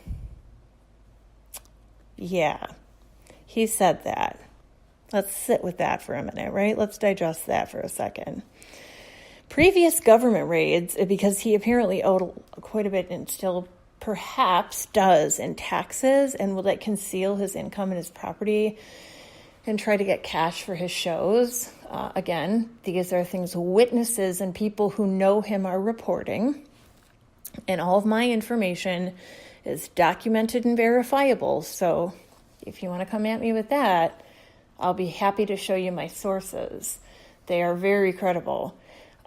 Yeah, he said that. Let's sit with that for a minute, right? Let's digest that for a second. Previous government raids, because he apparently owed quite a bit and still perhaps does in taxes, and will conceal his income and his property and try to get cash for his shows. Again, these are things witnesses and people who know him are reporting. And all of my information is documented and verifiable. So if you want to come at me with that, I'll be happy to show you my sources. They are very credible.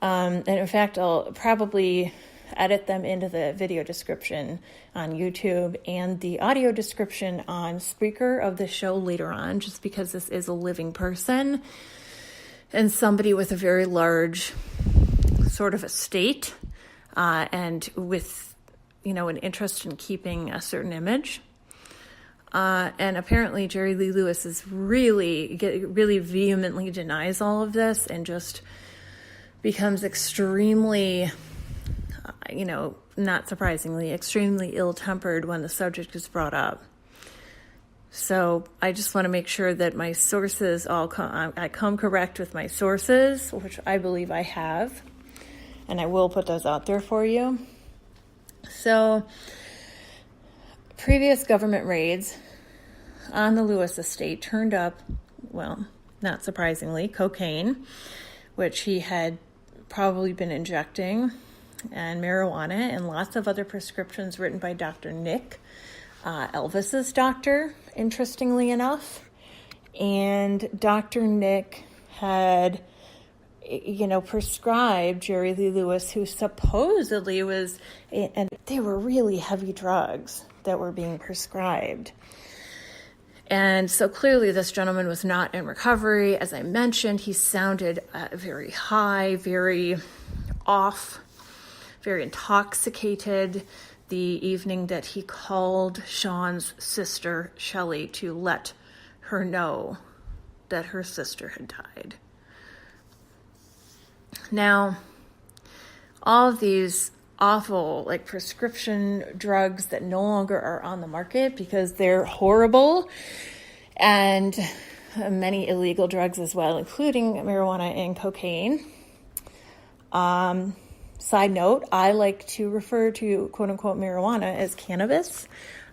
And in fact, I'll probably edit them into the video description on YouTube and the audio description on Spreaker of the show later on, just because this is a living person and somebody with a very large sort of estate and with, an interest in keeping a certain image. And apparently Jerry Lee Lewis is really vehemently denies all of this and just becomes extremely, not surprisingly, extremely ill-tempered when the subject is brought up. So I just want to make sure that my sources I come correct with my sources, which I believe I have, and I will put those out there for you. So previous government raids on the Lewis estate turned up, well, not surprisingly, cocaine, which he had probably been injecting, and marijuana, and lots of other prescriptions written by Dr. Nick, Elvis's doctor, interestingly enough. And Dr. Nick had, prescribed Jerry Lee Lewis, who supposedly was, and they were really heavy drugs that were being prescribed. And so clearly this gentleman was not in recovery. As I mentioned, he sounded very high, very off, very intoxicated the evening that he called Shawn's sister, Shelley, to let her know that her sister had died. Now, all of these awful, prescription drugs that no longer are on the market because they're horrible, and many illegal drugs as well, including marijuana and cocaine. Side note, I like to refer to quote-unquote marijuana as cannabis.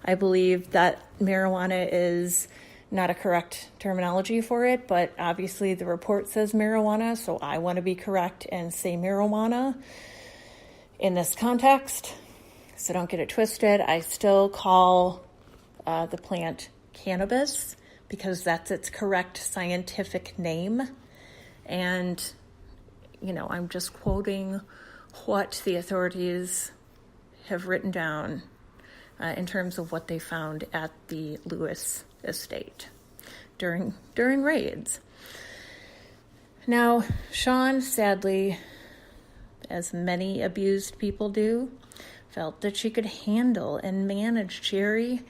I believe that marijuana is not a correct terminology for it, but obviously the report says marijuana, so I want to be correct and say marijuana in this context, so don't get it twisted. I still call the plant cannabis because that's its correct scientific name. And, I'm just quoting what the authorities have written down in terms of what they found at the Lewis estate during raids. Now, Shawn, sadly, as many abused people do, felt that she could handle and manage Jerry,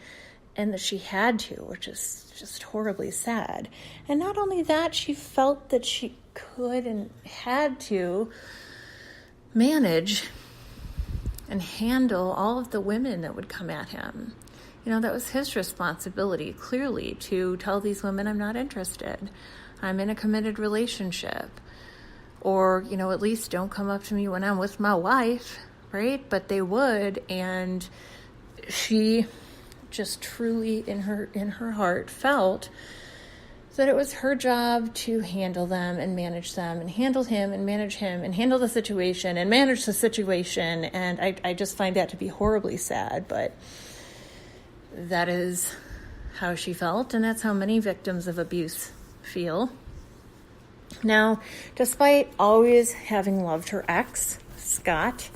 and that she had to, which is just horribly sad. And not only that, she felt that she could and had to manage and handle all of the women that would come at him. That was his responsibility, clearly, to tell these women, I'm not interested. I'm in a committed relationship. Or, at least don't come up to me when I'm with my wife, right? But they would, and she just truly in her heart felt that it was her job to handle them and manage them and handle him and manage him and handle the situation and manage the situation. And I just find that to be horribly sad, but that is how she felt, and that's how many victims of abuse feel. Now, despite always having loved her ex, Scott,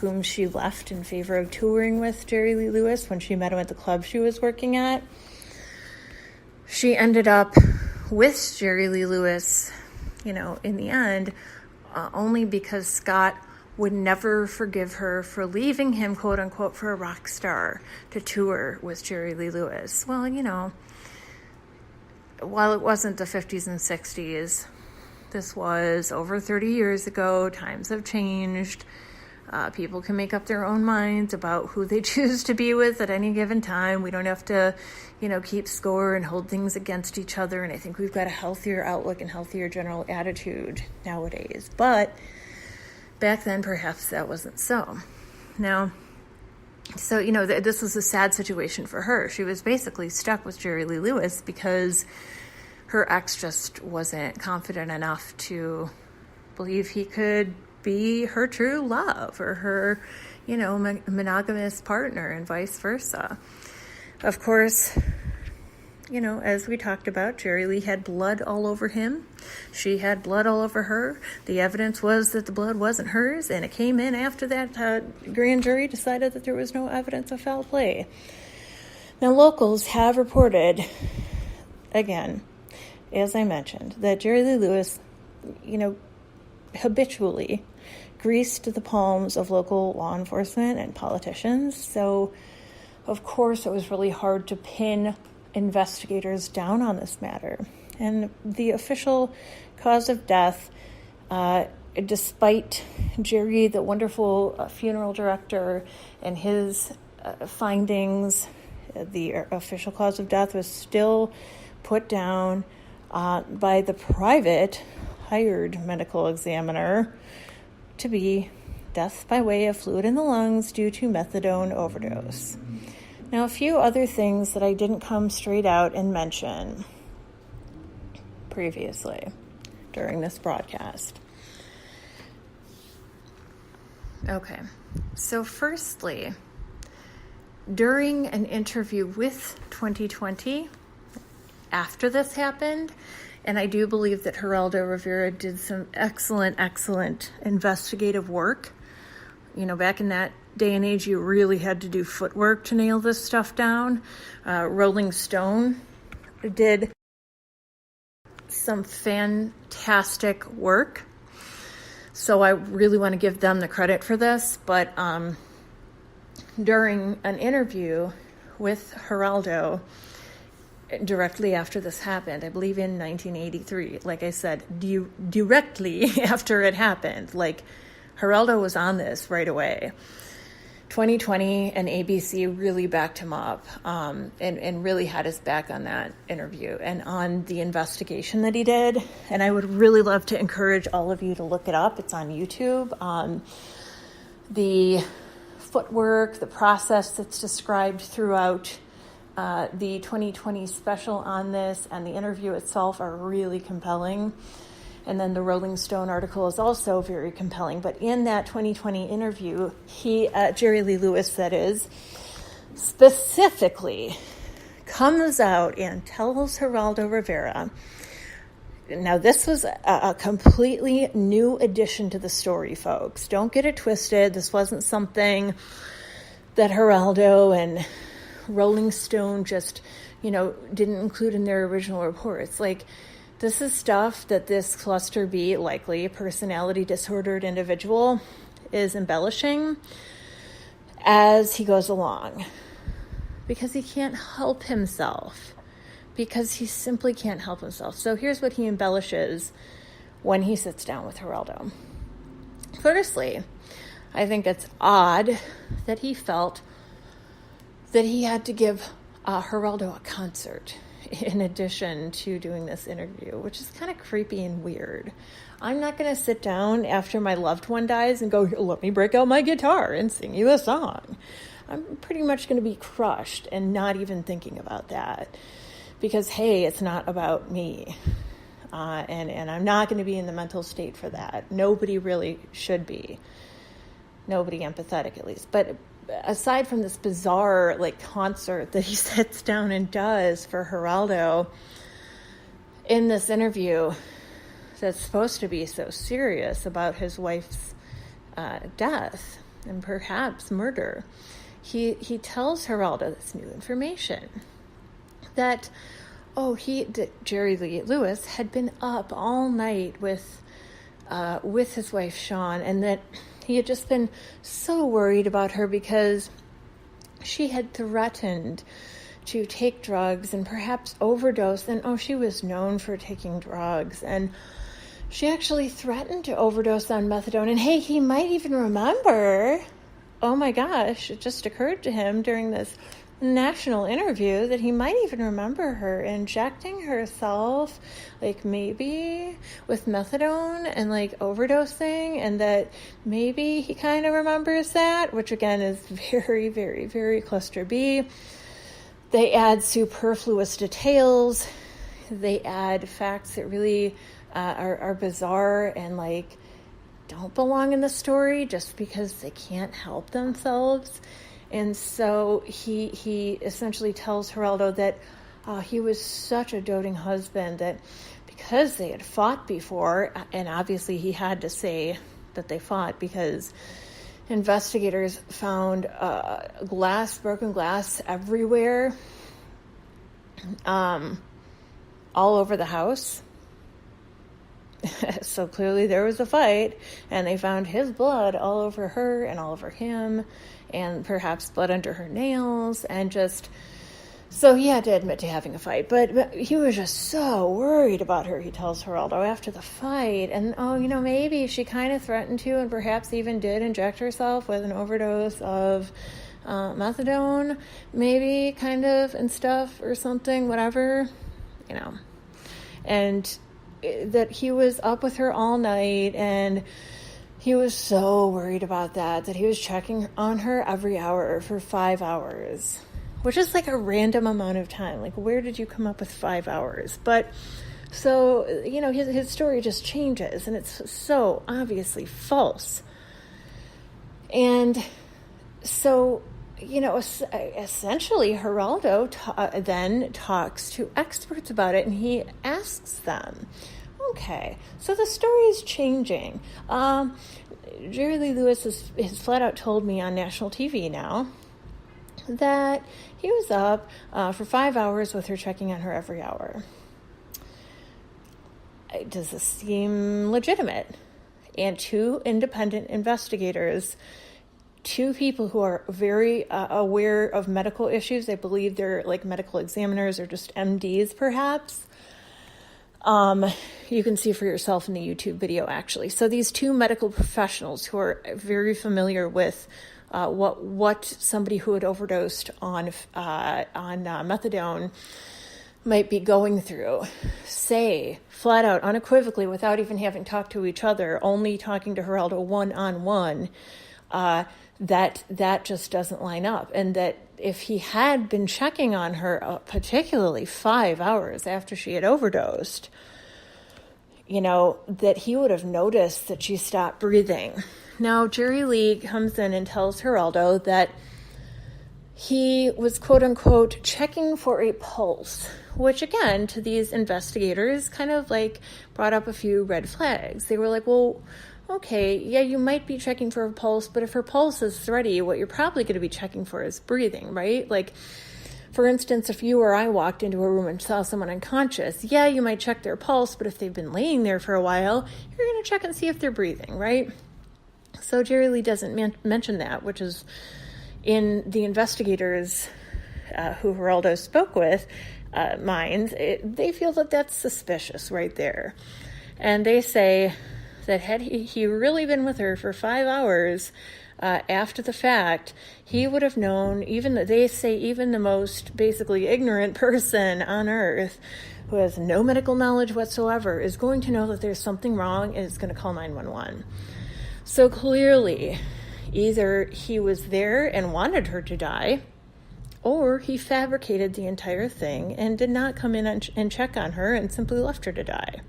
whom she left in favor of touring with Jerry Lee Lewis when she met him at the club she was working at, she ended up with Jerry Lee Lewis, in the end, only because Scott would never forgive her for leaving him, quote unquote, for a rock star to tour with Jerry Lee Lewis. Well, while it wasn't the 50s and 60s, this was over 30 years ago. Times have changed. People can make up their own minds about who they choose to be with at any given time. We don't have to, keep score and hold things against each other. And I think we've got a healthier outlook and healthier general attitude nowadays. But back then, perhaps that wasn't so. Now, so, this was a sad situation for her. She was basically stuck with Jerry Lee Lewis because her ex just wasn't confident enough to believe he could be her true love or her, monogamous partner and vice versa. Of course, as we talked about, Jerry Lee had blood all over him. She had blood all over her. The evidence was that the blood wasn't hers, and it came in after that grand jury decided that there was no evidence of foul play. Now, locals have reported, again, as I mentioned, that Jerry Lee Lewis, habitually greased the palms of local law enforcement and politicians. So, of course, it was really hard to pin investigators down on this matter. And the official cause of death, despite Jerry, the wonderful funeral director, and his findings, the official cause of death was still put down by the private hired medical examiner to be death by way of fluid in the lungs due to methadone overdose. Now, a few other things that I didn't come straight out and mention previously during this broadcast. Okay, so firstly, during an interview with 2020, after this happened, and I do believe that Geraldo Rivera did some excellent investigative work. Back in that day and age, you really had to do footwork to nail this stuff down. Rolling Stone did some fantastic work. So I really want to give them the credit for this. But during an interview with Geraldo, directly after this happened, I believe in 1983, like I said, directly after it happened, like Geraldo was on this right away. 2020 and ABC really backed him up and really had his back on that interview and on the investigation that he did. And I would really love to encourage all of you to look it up. It's on YouTube. The footwork, the process that's described throughout the 2020 special on this and the interview itself are really compelling. And then the Rolling Stone article is also very compelling. But in that 2020 interview, Jerry Lee Lewis, that is, specifically comes out and tells Geraldo Rivera. Now, this was a completely new addition to the story, folks. Don't get it twisted. This wasn't something that Geraldo and Rolling Stone just, didn't include in their original reports. Like, this is stuff that this cluster B, likely personality disordered individual, is embellishing as he goes along. Because he can't help himself. Because he simply can't help himself. So here's what he embellishes when he sits down with Geraldo. Firstly, I think it's odd that he felt that he had to give Geraldo a concert in addition to doing this interview, which is kind of creepy and weird. I'm not going to sit down after my loved one dies and go, let me break out my guitar and sing you a song. I'm pretty much going to be crushed and not even thinking about that because, hey, it's not about me. And I'm not going to be in the mental state for that. Nobody really should be. Nobody empathetic, at least. But aside from this bizarre, concert that he sits down and does for Geraldo in this interview that's supposed to be so serious about his wife's death and perhaps murder, he tells Geraldo this new information that Jerry Lee Lewis had been up all night with his wife Shawn, and that he had just been so worried about her because she had threatened to take drugs and perhaps overdose. And she was known for taking drugs, and she actually threatened to overdose on methadone. And hey, he might even remember, oh my gosh, it just occurred to him during this national interview that he might even remember her injecting herself, maybe with methadone and overdosing, and that maybe he kind of remembers that, which again is very, very, very cluster B. They add superfluous details. They add facts that really are bizarre and don't belong in the story just because they can't help themselves. And so he essentially tells Geraldo that he was such a doting husband that because they had fought before, and obviously he had to say that they fought because investigators found broken glass everywhere, all over the house. So clearly there was a fight, and they found his blood all over her and all over him, and perhaps blood under her nails, and so he had to admit to having a fight, but he was just so worried about her, he tells Geraldo after the fight, and maybe she kind of threatened to, and perhaps even did inject herself with an overdose of methadone, maybe, kind of, and stuff, or something, whatever, and that he was up with her all night, and he was so worried about that he was checking on her every hour for 5 hours, which is a random amount of time. Where did you come up with 5 hours? But so, his story just changes, and it's so obviously false. And so, essentially Geraldo then talks to experts about it, and he asks them, okay, so the story is changing. Jerry Lee Lewis has flat out told me on national TV now that he was up for 5 hours with her, checking on her every hour. Does this seem legitimate? And two independent investigators, two people who are very aware of medical issues, I believe they're medical examiners or just MDs perhaps. You can see for yourself in the YouTube video, actually. So these two medical professionals who are very familiar with what somebody who had overdosed on methadone might be going through say flat out, unequivocally, without even having talked to each other, only talking to Geraldo one-on-one, that just doesn't line up, and that if he had been checking on her, particularly 5 hours after she had overdosed, that he would have noticed that she stopped breathing. Now, Jerry Lee comes in and tells Geraldo that he was, quote unquote, checking for a pulse, which again, to these investigators, kind of brought up a few red flags. They were like, well, okay, yeah, you might be checking for a pulse, but if her pulse is steady, what you're probably going to be checking for is breathing, right? For instance, if you or I walked into a room and saw someone unconscious, yeah, you might check their pulse, but if they've been laying there for a while, you're going to check and see if they're breathing, right? So Jerry Lee doesn't mention that, which is in the investigators who Geraldo spoke with minds, they feel that that's suspicious right there. And they say that had he really been with her for 5 hours after the fact, he would have known, they say even the most basically ignorant person on earth who has no medical knowledge whatsoever is going to know that there's something wrong and is going to call 911. So clearly, either he was there and wanted her to die, or he fabricated the entire thing and did not come in and check on her and simply left her to die.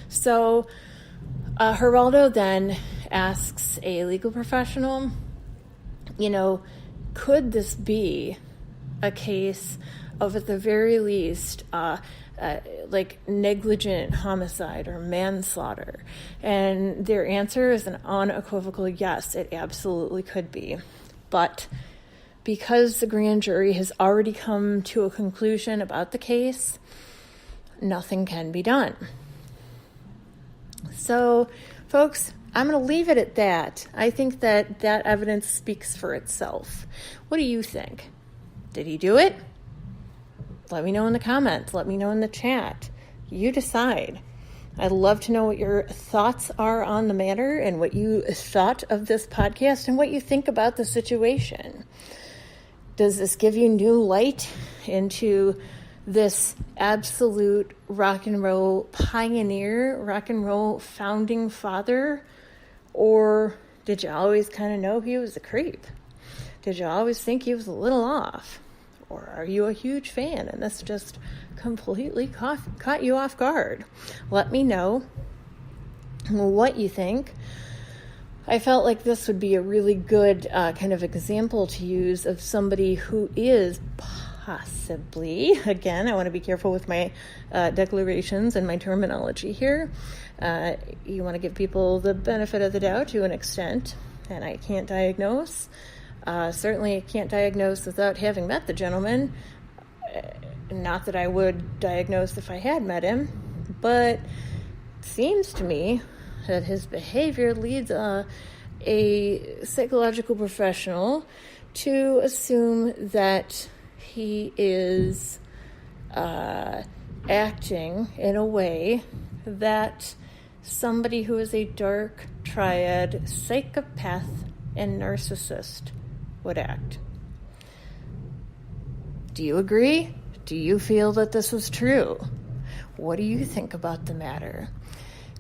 So Geraldo then asks a legal professional, could this be a case of, at the very least, like negligent homicide or manslaughter? And their answer is an unequivocal yes, it absolutely could be. But because the grand jury has already come to a conclusion about the case, nothing can be done. So, folks, I'm going to leave it at that. I think that evidence speaks for itself. What do you think? Did he do it? Let me know in the comments. Let me know in the chat. You decide. I'd love to know what your thoughts are on the matter and what you thought of this podcast and what you think about the situation. Does this give you new light into this absolute rock and roll pioneer, rock and roll founding father? Or did you always kind of know he was a creep? Did you always think he was a little off? Or are you a huge fan and this just completely caught you off guard? Let me know what you think. I felt like this would be a really good kind of example to use of somebody who is possibly, again, I want to be careful with my declarations and my terminology here. You want to give people the benefit of the doubt to an extent, and I can't diagnose. Certainly I can't diagnose without having met the gentleman. Not that I would diagnose if I had met him, but it seems to me that his behavior leads a psychological professional to assume that he is acting in a way that somebody who is a dark triad psychopath and narcissist would act. Do you agree? Do you feel that this was true? What do you think about the matter?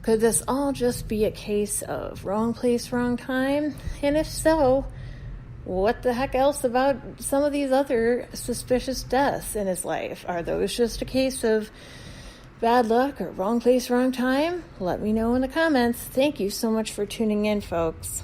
Could this all just be a case of wrong place, wrong time? And if so, what the heck else about some of these other suspicious deaths in his life? Are those just a case of bad luck or wrong place, wrong time? Let me know in the comments. Thank you so much for tuning in, folks.